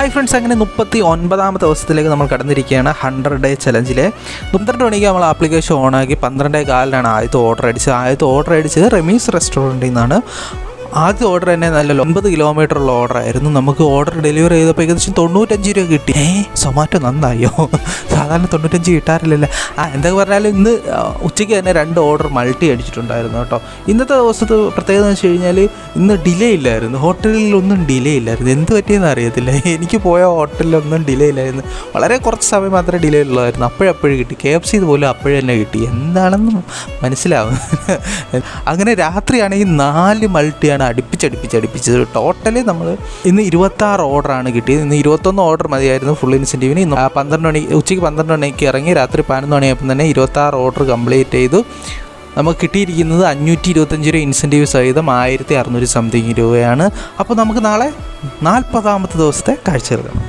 Hi friends, അങ്ങനെ 39ാമത്തെ ദിവസത്തിലേക്ക് നമ്മൾ കടന്നിരിക്കുകയാണ് 100 ഡേ ചലഞ്ചിലെ. 12 മണിക്ക് നമ്മൾ ആപ്ലിക്കേഷൻ ഓണാക്കി 12:15 ആദ്യത്തെ ഓർഡർ അടിച്ചത് റമീസ് റെസ്റ്റോറൻറ്റിൽ നിന്നാണ്. ആദ്യത്തെ ഓർഡർ തന്നെ നല്ല 9 കിലോമീറ്ററുള്ള ഓർഡറായിരുന്നു. നമുക്ക് ഓർഡർ ഡെലിവറി ചെയ്തപ്പോൾ ഏകദേശം 95 രൂപ കിട്ടി. സൊമാറ്റോ നന്നായോ? സാധാരണ 95 കിട്ടാറില്ലല്ലോ. എന്തൊക്കെ പറഞ്ഞാലും ഇന്ന് ഉച്ചയ്ക്ക് തന്നെ 2 ഓർഡർ മൾട്ടി അടിച്ചിട്ടുണ്ടായിരുന്നു കേട്ടോ. ഇന്നത്തെ ദിവസത്തെ പ്രത്യേകത എന്ന് വെച്ച് കഴിഞ്ഞാൽ ഇന്ന് ഡിലേ ഇല്ലായിരുന്നു. ഹോട്ടലിലൊന്നും ഡിലേ ഇല്ലായിരുന്നു. എന്ത് പറ്റിയെന്ന് അറിയത്തില്ല. എനിക്ക് പോയ ഹോട്ടലിലൊന്നും ഡിലേ ഇല്ലായിരുന്നു. വളരെ കുറച്ച് സമയം മാത്രമേ ഡിലേ ഉള്ളായിരുന്നു. അപ്പോഴപ്പോഴും കിട്ടി. KFC ഇതുപോലെ അപ്പോഴും തന്നെ കിട്ടി. എന്താണെന്ന് മനസ്സിലാവും. അങ്ങനെ രാത്രിയാണെങ്കിൽ 4 മൾട്ടിയാണ് അടുപ്പിച്ചത്. ടോട്ടലി നമ്മൾ ഇന്ന് 26 ഓർഡറാണ് കിട്ടിയത്. ഇന്ന് 21 ഓർഡർ മതിയായിരുന്നു ഫുൾ ഇൻസെൻറ്റീവിന്. ഉച്ചയ്ക്ക് 12 മണിക്ക് ഇറങ്ങി രാത്രി 11 മണിയായപ്പോൾ തന്നെ 26 ഓർഡർ കംപ്ലീറ്റ് ചെയ്തു. നമുക്ക് കിട്ടിയിരിക്കുന്നത് 525 രൂപ ഇൻസെൻറ്റീവ് സഹിതം 1600 സംതിങ് രൂപയാണ്. അപ്പോൾ നമുക്ക് നാളെ 40ാമത്തെ ദിവസത്തെ കാഴ്ച എടുക്കണം.